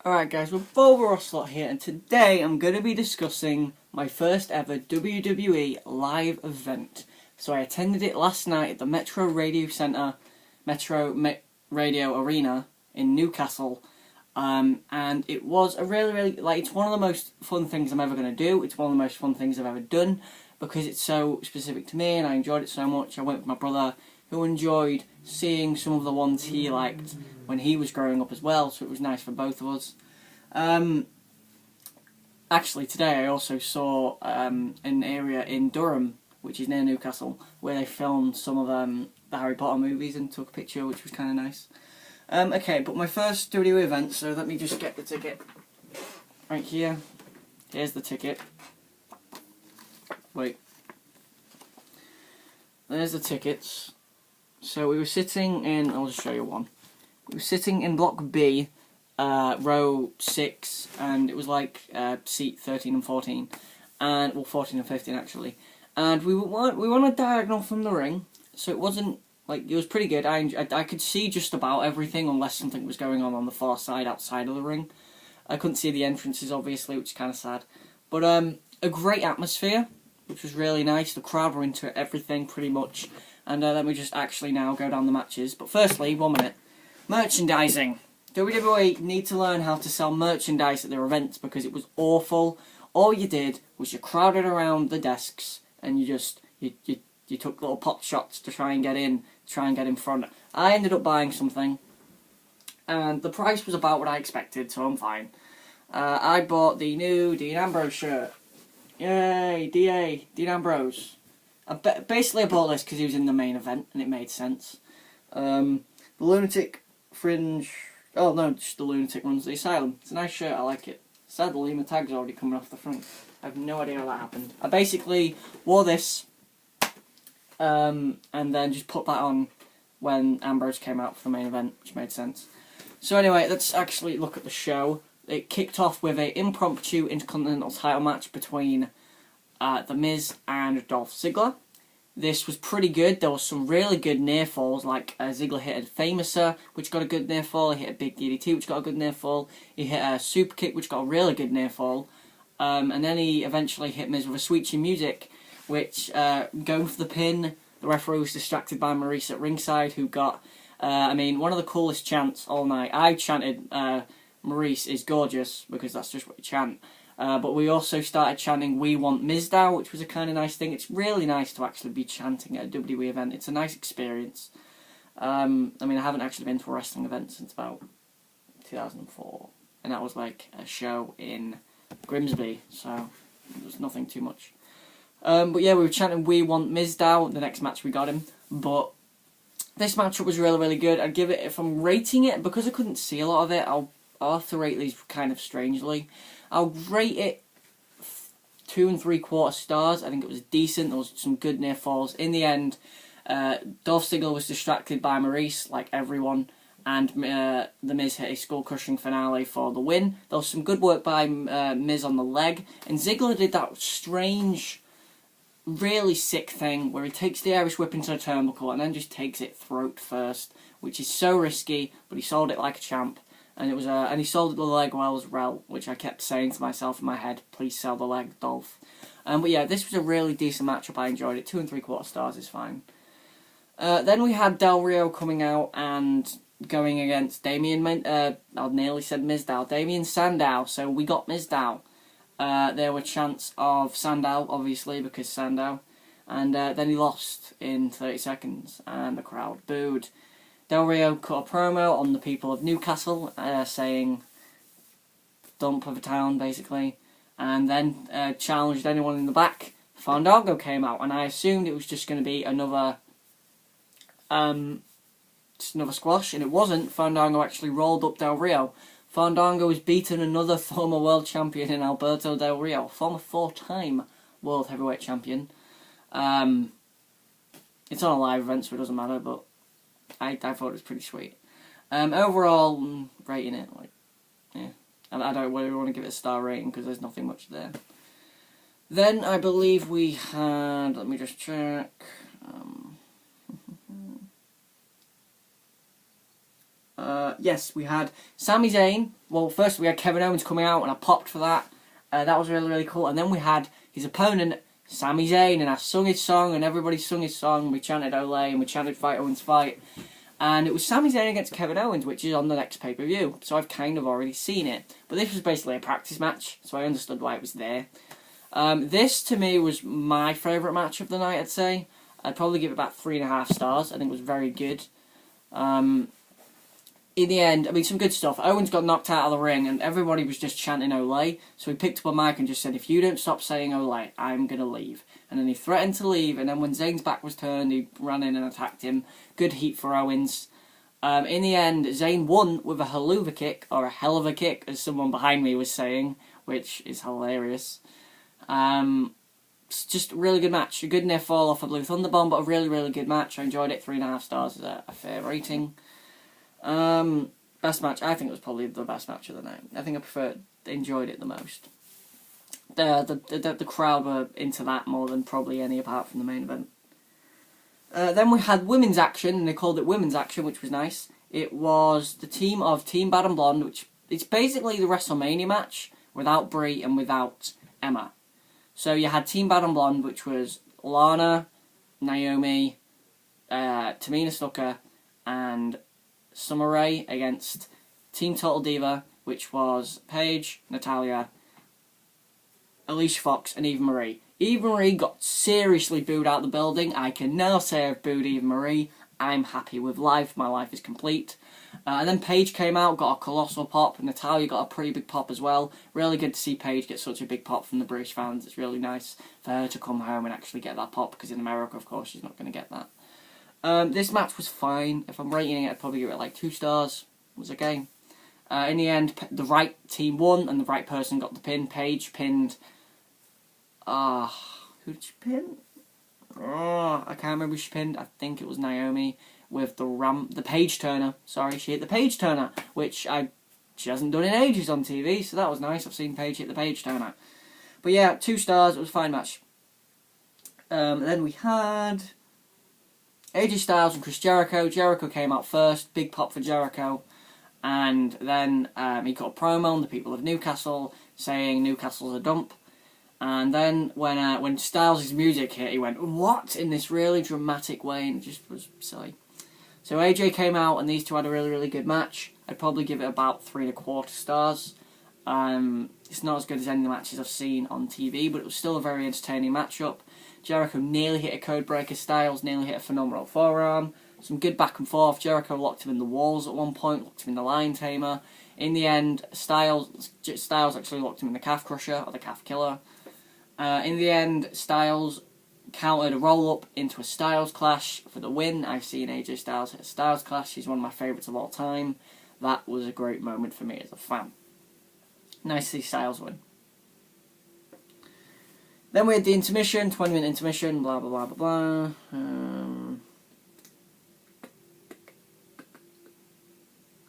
Alright guys, we're Volvo Slot here, and today I'm going to be discussing my first ever WWE live event. So I attended it last night at the Metro Radio Centre, Radio Arena in Newcastle. And it was a really, it's one of the most fun things I'm ever going to do. It's one of the most fun things I've ever done, because it's so specific to me and I enjoyed it so much. I went with my brother, who enjoyed seeing some of the ones he liked when he was growing up as well, so it was nice for both of us. Actually, today I also saw an area in Durham, which is near Newcastle, where they filmed some of the Harry Potter movies and took a picture, which was kind of nice. Okay, but my first WWE event, so let me just get the ticket right here. Here's the ticket. Wait. There's the tickets. So we were sitting in, I'll just show you one. We were sitting in Block B, row 6, and it was like seat 13 and 14, and well, 14 and 15 actually. And we were on a diagonal from the ring, so it wasn't like, it was pretty good. I could see just about everything unless something was going on the far side outside of the ring. I couldn't see the entrances obviously, which is kind of sad. But a great atmosphere, which was really nice. The crowd were into everything pretty much. And let me just actually now go down the matches. But firstly, 1 minute. Merchandising. WWE need to learn how to sell merchandise at their events, because it was awful. All you did was you crowded around the desks and you took little pot shots to try and get in front. I ended up buying something, and the price was about what I expected, so I'm fine. I bought the new Dean Ambrose shirt. Yay, Dean Ambrose. Basically I bought this because he was in the main event and it made sense. The Lunatic Fringe... Oh no, just the Lunatic one's the Asylum. It's a nice shirt, I like it. Sadly, my tag's already coming off the front. I have no idea how that happened. I basically wore this, and then just put that on when Ambrose came out for the main event, which made sense. So anyway, let's actually look at the show. It kicked off with an impromptu Intercontinental title match between The Miz and Dolph Ziggler. This was pretty good. There was some really good near falls, like Ziggler hit a Famouser, which got a good near fall. He hit a big DDT, which got a good near fall. He hit a super kick, which got a really good near fall. And then he eventually hit Miz with a Sweet Chin Music, which going for the pin. The referee was distracted by Maurice at ringside, who got, one of the coolest chants all night. I chanted Maurice is gorgeous, because that's just what you chant. But we also started chanting "We want Mizdow," which was a kind of nice thing. It's really nice to actually be chanting at a WWE event. It's a nice experience. I haven't actually been to a wrestling event since about 2004. And that was like a show in Grimsby, so it was nothing too much. But yeah, we were chanting "We want Mizdow." The next match we got him. But this matchup was really good. I'd give it, if I'm rating it, because I couldn't see a lot of it, I'll have to rate these kind of strangely. I'll rate it 2 3/4 stars. I think it was decent. There was some good near falls. In the end, Dolph Ziggler was distracted by Maurice, like everyone, and The Miz hit a skull-crushing finale for the win. There was some good work by Miz on the leg, and Ziggler did that strange, really sick thing where he takes the Irish whip into the turnbuckle and then just takes it throat first, which is so risky, but he sold it like a champ. And it was and he sold the leg well as well, which I kept saying to myself in my head, please sell the leg, Dolph. But yeah, this was a really decent matchup. I enjoyed it. 2 3/4 stars is fine. Then we had Del Rio coming out and going against Damien. I nearly said Mizdow. Damien Sandow. So we got Mizdow. There were chants of Sandow, obviously, because Sandow. And then he lost in 30 seconds, and the crowd booed. Del Rio cut a promo on the people of Newcastle, saying dump of a town, basically, and then challenged anyone in the back. Fandango came out, and I assumed it was just going to be another squash, and it wasn't. Fandango actually rolled up Del Rio. Fandango has beaten another former world champion in Alberto Del Rio, former 4-time world heavyweight champion. It's on a live event, so it doesn't matter, but I thought it was pretty sweet. Overall, rating it, like, yeah. I don't really want to give it a star rating because there's nothing much there. Then I believe we had, let me just check. Yes, we had Sami Zayn. Well, first we had Kevin Owens coming out, and I popped for that. That was really, really cool. And then we had his opponent, Sami Zayn, and I sung his song, and everybody sung his song. We chanted Olay, and we chanted Fight Owens Fight. And it was Sami Zayn against Kevin Owens, which is on the next pay-per-view. So I've kind of already seen it. But this was basically a practice match, so I understood why it was there. This, to me, was my favourite match of the night, I'd say. I'd probably give it about 3.5 stars. I think it was very good. In the end, I mean, some good stuff. Owens got knocked out of the ring, and everybody was just chanting Olay. So he picked up a mic and just said, if you don't stop saying Olay, I'm going to leave. And then he threatened to leave, and then when Zayn's back was turned, he ran in and attacked him. Good heat for Owens. In the end, Zayn won with a haluva kick, or a hell of a kick, as someone behind me was saying, which is hilarious. It's just a really good match. A good near fall off a Blue Thunder Bomb, but a really, really good match. I enjoyed it. 3.5 stars is a fair rating. Best match, I think it was probably the best match of the night. I think I enjoyed it the most. The crowd were into that more than probably any apart from the main event. Then we had women's action, and they called it women's action, which was nice. It was the team of Team Bad and Blonde, which it's basically the WrestleMania match without Brie and without Emma. So you had Team Bad and Blonde, which was Lana, Naomi, Tamina Snuka, and Summer Rae against Team Total Diva, which was Paige, Natalya, Alicia Fox, and Eva Marie. Eva Marie got seriously booed out the building. I can now say I've booed Eva Marie. I'm happy with life. My life is complete. And then Paige came out, got a colossal pop. Natalya got a pretty big pop as well. Really good to see Paige get such a big pop from the British fans. It's really nice for her to come home and actually get that pop, because in America, of course, she's not going to get that. This match was fine. If I'm rating it, I'd probably give it like 2 stars. It was okay. In the end, the right team won, and the right person got the pin. Paige pinned... who did she pin? I can't remember who she pinned. I think it was Naomi with the page turner. Sorry, she hit the page turner, which she hasn't done in ages on TV, so that was nice. I've seen Paige hit the page turner. But yeah, 2 stars. It was a fine match. Then we had AJ Styles and Chris Jericho. Jericho came out first. Big pop for Jericho. And then he got a promo on the people of Newcastle, saying Newcastle's a dump. And then when Styles' music hit, he went, "What?" in this really dramatic way, and it just was silly. So AJ came out, and these two had a really, really good match. I'd probably give it about 3.25 stars. It's not as good as any of the matches I've seen on TV, but it was still a very entertaining matchup. Jericho nearly hit a codebreaker. Styles nearly hit a phenomenal forearm. Some good back and forth. Jericho locked him in the walls at one point, locked him in the lion tamer. In the end, Styles actually locked him in the calf crusher, or the calf killer. In the end, Styles countered a roll-up into a Styles Clash for the win. I've seen AJ Styles hit a Styles Clash. He's one of my favourites of all time. That was a great moment for me as a fan. Nice to see Styles win. Then we had the intermission, 20-minute intermission, blah, blah, blah, blah, blah.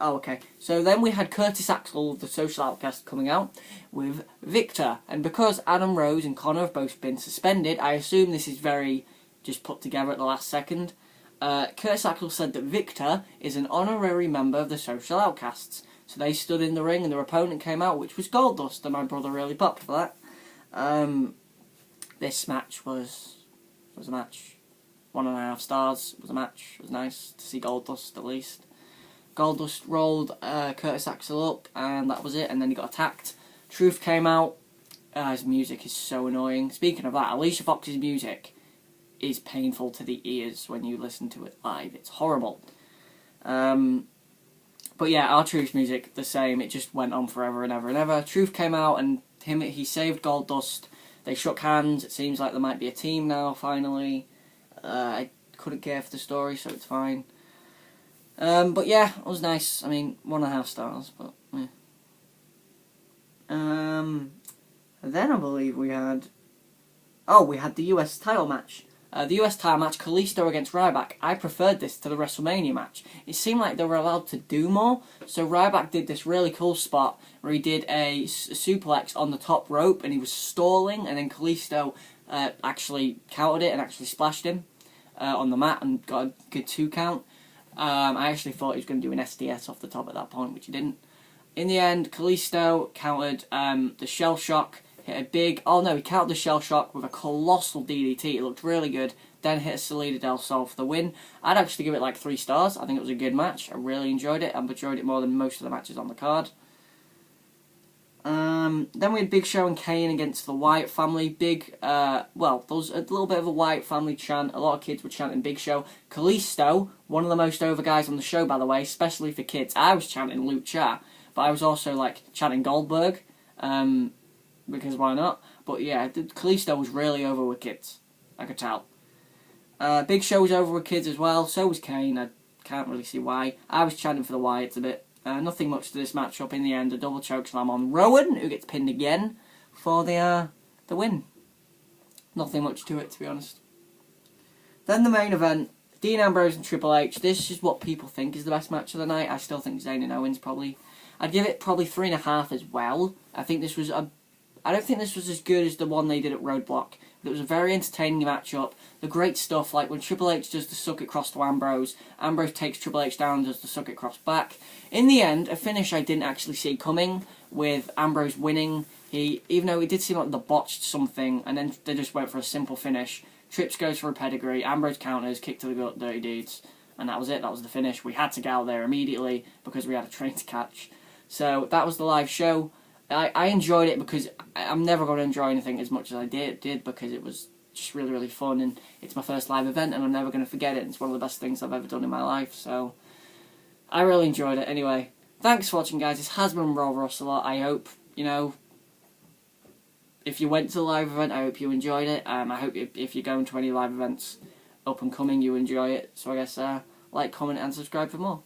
Oh, okay. So then we had Curtis Axel, the Social Outcast, coming out with Victor. And because Adam Rose and Connor have both been suspended, I assume this is very just put together at the last second. Curtis Axel said that Victor is an honorary member of the Social Outcasts. So they stood in the ring and their opponent came out, which was Goldust, and my brother really popped for that. This match was a match. 1.5 stars. It was a match. It was nice to see Goldust at least. Goldust rolled Curtis Axel up, and that was it, and then he got attacked. Truth came out. His music is so annoying. Speaking of that, Alicia Fox's music is painful to the ears when you listen to it live. It's horrible. But yeah, our Truth's music, the same. It just went on forever and ever and ever. Truth came out, and he saved Goldust. They shook hands. It seems like there might be a team now, finally. I couldn't care for the story, so it's fine. But yeah, it was nice. I mean, 1.5 stars, but yeah. Then I believe we had the US title match. The US title match, Kalisto against Ryback. I preferred this to the WrestleMania match. It seemed like they were allowed to do more. So Ryback did this really cool spot where he did a suplex on the top rope and he was stalling, and then Kalisto actually countered it and actually splashed him on the mat and got a good 2 count. I actually thought he was going to do an SDS off the top at that point, which he didn't. In the end, Kalisto countered the Shell Shock, hit a big... Oh no, he countered the Shell Shock with a colossal DDT. It looked really good. Then hit a Salida del Sol for the win. I'd actually give it like 3 stars. I think it was a good match. I really enjoyed it. I enjoyed it more than most of the matches on the card. Then we had Big Show and Kane against the Wyatt family. Well, there was a little bit of a Wyatt family chant. A lot of kids were chanting Big Show. Kalisto, one of the most over guys on the show, by the way, especially for kids. I was chanting Lucha, but I was also like chanting Goldberg, because why not? But yeah, Kalisto was really over with kids. I could tell. Big Show was over with kids as well. So was Kane. I can't really see why. I was chanting for the Wyatts a bit. Nothing much to this matchup. In the end, a double chokeslam on Rowan, who gets pinned again for the win. Nothing much to it, to be honest. Then the main event, Dean Ambrose and Triple H. This is what people think is the best match of the night. I still think Zayn and Owens probably. I'd give it probably 3.5 as well. I think this was I don't think this was as good as the one they did at Roadblock. But it was a very entertaining matchup. The great stuff, like when Triple H does the suck it cross to Ambrose, Ambrose takes Triple H down and does the suck it cross back. In the end, a finish I didn't actually see coming, with Ambrose winning. Even though it did seem like they botched something, and then they just went for a simple finish. Trips goes for a pedigree, Ambrose counters, kick to the gut, dirty deeds. And that was it, that was the finish. We had to get out there immediately, because we had a train to catch. So, that was the live show. I enjoyed it because I'm never going to enjoy anything as much as I did because it was just really, really fun, and it's my first live event and I'm never going to forget it. It's one of the best things I've ever done in my life, so I really enjoyed it. Anyway, thanks for watching, guys. This has been Raw Russell. I hope, if you went to the live event, I hope you enjoyed it. I hope if you're going to any live events up and coming, you enjoy it. So I guess like, comment and subscribe for more.